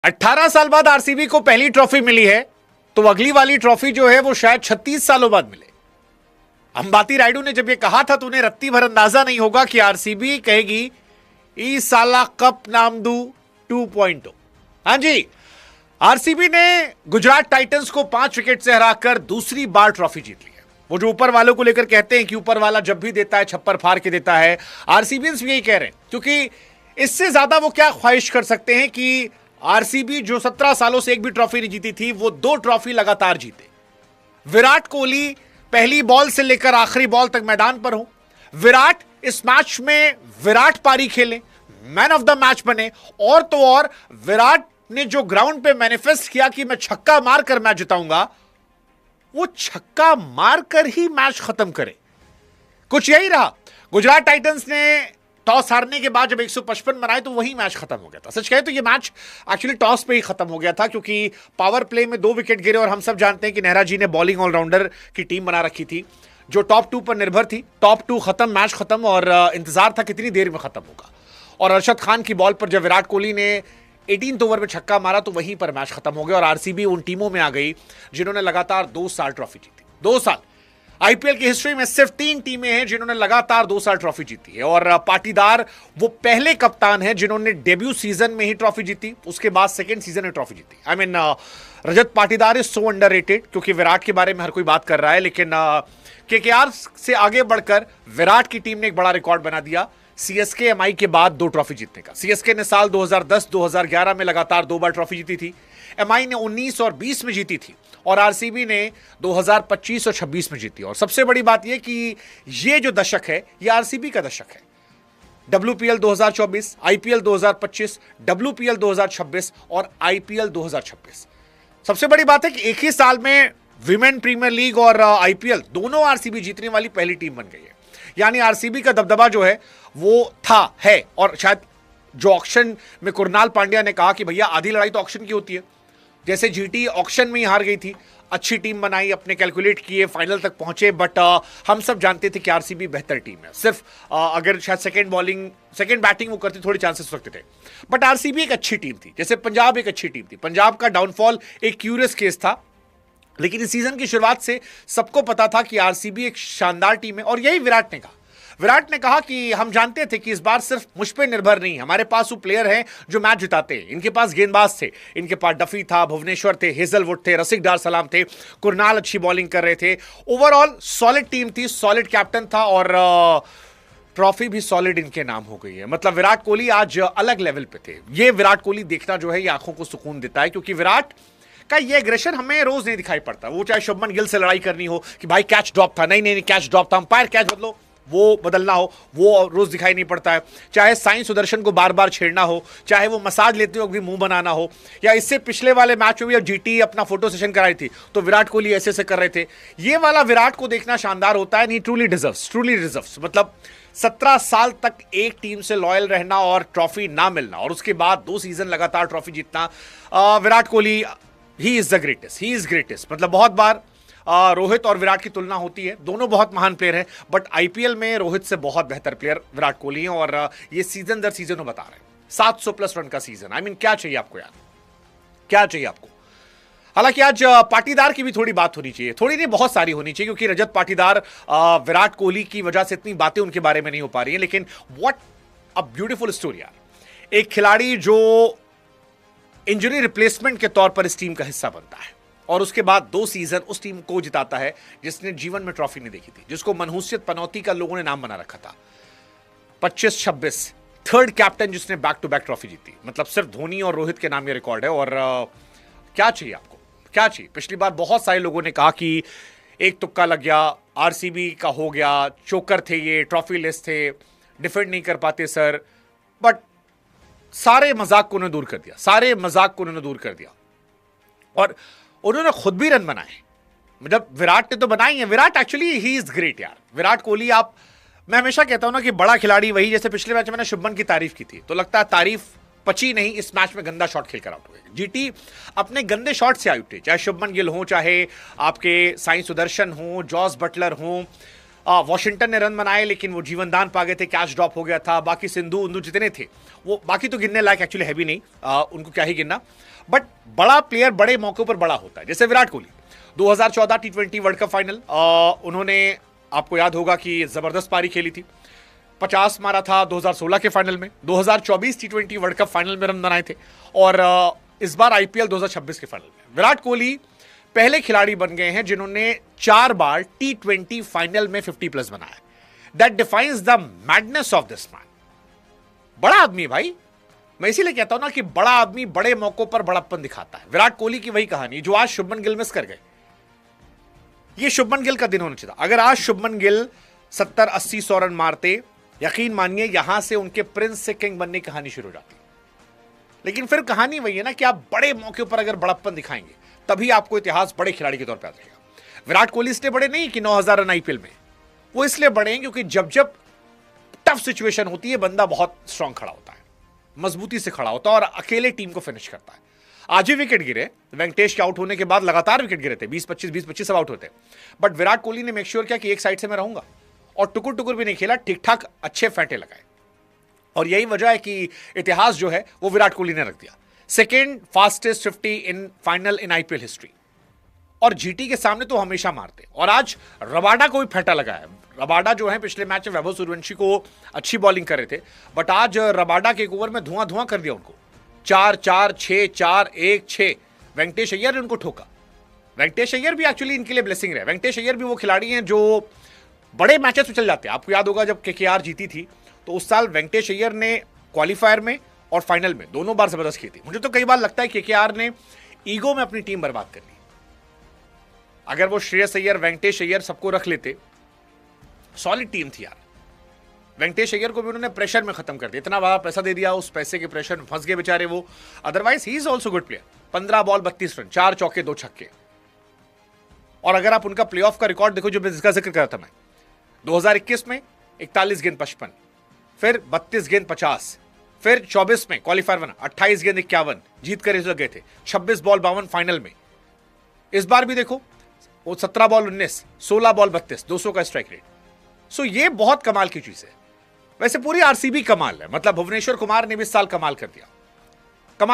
18 साल बाद आरसीबी को पहली ट्रॉफी मिली है, तो अगली वाली ट्रॉफी जो है वो शायद 36 सालों बाद मिले। अंबाती रायडू ने जब ये कहा था तो उन्हें रत्ती भर अंदाजा नहीं होगा कि आरसीबी कहेगी ई साला कप नामदू 2.0। हां जी, आरसीबी ने गुजरात टाइटंस को 5 विकेट से हराकर दूसरी बार ट्रॉफी जीत ली है। वो जो ऊपर वालों को लेकर कहते हैं कि ऊपर वाला जब भी देता है छप्पर फाड़ के देता है, आरसीबियंस भी यही कह रहे हैं, क्योंकि इससे ज्यादा वो क्या ख्वाहिश कर सकते हैं कि आरसीबी जो 17 सालों से एक भी ट्रॉफी नहीं जीती थी, वो 2 ट्रॉफी लगातार जीते। विराट कोहली पहली बॉल से लेकर आखिरी बॉल तक मैदान पर हो, विराट इस मैच में विराट पारी खेले, मैन ऑफ द मैच बने, और तो और विराट ने जो ग्राउंड पे मैनिफेस्ट किया कि मैं छक्का मारकर मैच जिताऊंगा, वो छक्का मारकर ही मैच खत्म करे। कुछ यही रहा। गुजरात टाइटंस ने टॉस हारने के बाद जब 155 बनाए तो वही मैच खत्म हो गया था। सच कहे तो ये मैच एक्चुअली टॉस पे ही खत्म हो गया था, क्योंकि पावर प्ले में 2 विकेट गिरे और हम सब जानते हैं कि नेहरा जी ने बॉलिंग ऑलराउंडर की टीम बना रखी थी जो टॉप 2 पर निर्भर थी। टॉप 2 खत्म, मैच खत्म, और इंतजार था कितनी देर में खत्म होगा। और अरशद खान की बॉल पर जब विराट कोहली ने 18th ओवर में छक्का मारा तो वहीं पर मैच खत्म हो गया और आरसीबी उन टीमों में आ गई जिन्होंने लगातार 2 साल ट्रॉफी जीती। 2 साल। आईपीएल की हिस्ट्री में सिर्फ 3 टीमें हैं जिन्होंने लगातार 2 साल ट्रॉफी जीती है, और पाटीदार वो पहले कप्तान हैं जिन्होंने डेब्यू सीजन में ही ट्रॉफी जीती, उसके बाद सेकंड सीजन में ट्रॉफी जीती। I mean Rajat Patidar is so underrated, क्योंकि विराट के बारे में हर कोई बात कर रहा है, लेकिन केकेआर से आगे बढ़कर विराट की टीम ने एक बड़ा रिकॉर्ड बना दिया सीएसके एमआई के बाद 2 ट्रॉफी जीतने का। सीएसके ने साल 2010-2011 में लगातार 2 बार ट्रॉफी जीती थी, एमआई ने 19 और 20 में जीती थी, और आरसीबी ने 2025 और 26 में जीती। और सबसे बड़ी बात यह कि ये जो दशक है ये आरसीबी का दशक है। डब्ल्यूपीएल 2024, आईपीएल 2025, डब्ल्यूपीएल 2026 और आईपीएल 2026। सबसे बड़ी बात है कि एक ही साल में विमेन प्रीमियर लीग और आईपीएल दोनों आरसीबी जीतने वाली पहली टीम बन गई है। यानी आरसीबी का दबदबा जो है वो था, है, और शायद जो ऑक्शन में कुरनाल पांड्या ने कहा कि भैया आधी लड़ाई तो ऑक्शन की होती है, जैसे जीटी ऑक्शन में ही हार गई थी, अच्छी टीम बनाई, अपने कैलकुलेट किए, फाइनल तक पहुंचे, बट हम सब जानते थे कि आरसीबी बेहतर टीम है। सिर्फ अगर शायद सेकंड बैटिंग वो करती थोड़ी चांसेस रखते थे, बट आरसीबी एक अच्छी टीम थी, जैसे पंजाब एक अच्छी टीम थी। पंजाब का डाउनफॉल एक क्यूरियस केस था, लेकिन इस सीजन की शुरुआत से सबको पता था कि आरसीबी एक शानदार टीम है, और यही विराट ने कहा। विराट ने कहा कि हम जानते थे कि इस बार सिर्फ मुझ पे निर्भर नहीं, हमारे पास वो प्लेयर हैं जो मैच जिताते हैं। इनके पास गेंदबाज थे, इनके पास डफी था, भुवनेश्वर थे, हेजलवुड थे, रसिक डार सलाम थे, कुरनाल अच्छी बॉलिंग कर रहे थे। ओवरऑल सॉलिड टीम थी, सॉलिड कैप्टन था, और ट्रॉफी भी सॉलिड इनके नाम हो गई है। मतलब विराट कोहली आज अलग लेवल पे थे। ये विराट कोहली देखना जो है ये आंखों को सुकून देता है, क्योंकि विराट का ये एग्रेशन हमें रोज नहीं दिखाई पड़ता। वो चाहे शुभमन गिल से लड़ाई करनी हो कि भाई कैच ड्रॉप था, नहीं कैच ड्रॉप था, अंपायर कैच बदलो, वो बदलना हो, वो रोज दिखाई नहीं पड़ता है। चाहे साई सुदर्शन को बार बार छेड़ना हो, चाहे वो मसाज लेते हो भी मुंह बनाना हो, या इससे पिछले वाले मैच में भी जीटी अपना फोटो सेशन कराई थी तो विराट कोहली ऐसे ऐसे कर रहे थे। ये वाला विराट को देखना शानदार होता है। ही ट्रूली डिजर्व्स। मतलब 17 साल तक एक टीम से लॉयल रहना और ट्रॉफी ना मिलना, और उसके बाद 2 सीजन लगातार ट्रॉफी जीतना, Virat Kohli he is the greatest. मतलब बहुत बार रोहित और विराट की तुलना होती है, दोनों बहुत महान प्लेयर हैं, बट आईपीएल में रोहित से बहुत बेहतर प्लेयर विराट कोहली हैं, और ये सीजन दर सीजन बता रहे हैं। 700+ रन का सीजन। आई मीन क्या चाहिए आपको यार, क्या चाहिए आपको। हालांकि आज पाटीदार की भी थोड़ी बात होनी चाहिए, थोड़ी नहीं बहुत सारी होनी चाहिए, क्योंकि रजत पाटीदार विराट कोहली की वजह से इतनी बातें उनके बारे में नहीं हो पा रही हैं, लेकिन व्हाट अ ब्यूटीफुल स्टोरी यार। एक खिलाड़ी जो इंजरी रिप्लेसमेंट के तौर पर इस टीम का हिस्सा बनता है, और उसके बाद 2 सीजन उस टीम को जिताता है जिसने जीवन में ट्रॉफी नहीं देखी थी, जिसको मनहूसियत पनौती का लोगों ने नाम बना रखा था। 25-26 थर्ड कैप्टन जिसने बैक टू बैक ट्रॉफी जीती। मतलब सिर्फ धोनी और रोहित के नाम ये रिकॉर्ड है, और क्या चाहिए आपको, क्या चाहिए। पिछली बार बहुत सारे लोगों ने कहा कि एक तुक्का लग गया, आरसीबी का हो गया, चोकर थे ये, ट्रॉफी लेस थे, डिफेंड नहीं कर पाते सर, बट सारे मजाक को उन्होंने दूर कर दिया, और उन्होंने खुद भी रन बनाए। मतलब विराट ने तो बनाई है, Virat actually he is great यार। विराट कोहली मैं हमेशा कहता हूं ना कि बड़ा खिलाड़ी वही, जैसे पिछले मैच में मैंने शुभमन की तारीफ की थी, तो लगता है तारीफ पची नहीं, इस मैच में गंदा शॉट खेलकर आउट हो गए। जीटी अपने गंदे शॉट से आउट थे, चाहे शुभमन गिल हो, चाहे आपके साई सुदर्शन हो, जॉस बटलर हो। वॉशिंगटन ने रन बनाए लेकिन वो जीवन दान पा गए थे, कैच ड्रॉप हो गया था। बाकी सिंधु जितने थे वो बाकी तो गिनने लायक एक्चुअली है भी नहीं, उनको क्या ही गिनना, बट बड़ा प्लेयर बड़े मौके पर बड़ा होता है। जैसे विराट कोहली 2014 टी20 वर्ल्ड कप फाइनल, उन्होंने, आपको याद होगा कि जबरदस्त पारी खेली थी, 50 मारा था 2016 के फाइनल में, 2024 टी20 वर्ल्ड कप फाइनल में रन बनाए थे, और इस बार आईपीएल 2026 के फाइनल में विराट कोहली पहले खिलाड़ी बन गए हैं जिन्होंने 4 बार टी20 फाइनल में 50+ बनाया। That defines the madness of this man. बड़ा आदमी भाई, मैं इसीलिए कहता हूं ना कि बड़ा आदमी बड़े मौकों पर बड़प्पन दिखाता है। विराट कोहली की वही कहानी जो आज शुभमन गिल मिस कर गए। ये शुभमन गिल का दिन होना चाहिए था। अगर आज शुभमन गिल 70-80-100 रन मारते, यकीन मानिए यहां से उनके प्रिंस से किंग बनने की कहानी शुरू हो जाती। लेकिन फिर कहानी वही है ना कि आप बड़े मौके पर अगर बड़प्पन दिखाएंगे तभी आपको इतिहास बड़े खिलाड़ी के तौर पर याद रहेगा। विराट कोहली इसलिए बड़े नहीं कि 9000 रन आईपीएल में, वो इसलिए बड़े हैं क्योंकि जब जब टफ सिचुएशन होती है बंदा बहुत स्ट्रांग खड़ा होता है, मजबूती से खड़ा होता है और अकेले टीम को फिनिश करता है। आज ही विकेट गिरे, वेंकटेश के आउट होने के बाद लगातार विकेट गिरे थे, 20-25 सब आउट होते, बट विराट कोहली ने मेक श्योर किया कि एक साइड से मैं रहूंगा, और टुकुर टुकुर भी नहीं खेला, ठीक ठाक अच्छे फैंटे लगाए। और यही वजह है कि इतिहास जो है वो विराट कोहली ने रख दिया। Second fastest 50 in final in IPL history, और जीटी के सामने तो हमेशा मारते। और आज रबाडा को भी फेंटा लगा है। रबाडा जो है पिछले मैच में वैभव सूर्यवंशी को अच्छी बॉलिंग कर रहे थे, बट आज रबाडा के एक ओवर में धुआं धुआं कर दिया उनको। 4-4, 6-4, 1-6 वेंकटेश अय्यर ने उनको ठोका। वेंकटेश अय्यर भी एक्चुअली इनके लिए ब्लेसिंग रहे। वेंकटेश अय्यर भी वो खिलाड़ी हैं जो बड़े मैचेस में चल जाते हैं। आपको याद होगा जब केकेआर जीती थी तो उस साल वेंकटेश अय्यर ने क्वालिफायर में और फाइनल में दोनों बार जबरदस्त की थी। मुझे तो कई बार लगता है केकेआर ने ईगो में अपनी टीम बर्बाद कर ली। अगर वो श्रेयस अय्यर, वेंकटेश अय्यर सबको रख लेते, सॉलिड टीम थी यार। वेंकटेश अय्यर को भी उन्होंने प्रेशर में खत्म कर दिया, इतना बड़ा पैसा दे दिया, उस पैसे के प्रेशर में फंस गए बेचारे वो। Otherwise he is also good player. 15 ball 32 run, 4 चौके 2 छक्के। और अगर आप उनका प्लेऑफ का रिकॉर्ड देखो जो जिसका जिक्र कर रहा था मैं, 2021 में 41 गेंद 55, फिर 32 गेंद 50, फिर 24 में क्वालिफायर बना, 28 गेंद 51 जीत कर इस गए थे, 26 बॉल 52 फाइनल में। इस बार भी देखो वो 17 बॉल 19, 16 बॉल 32, 200 का स्ट्राइक रेट। सो ये बहुत कमाल की चीज है। वैसे पूरी आरसीबी कमाल है, मतलब भुवनेश्वर कुमार ने भी इस साल कमाल कर दिया।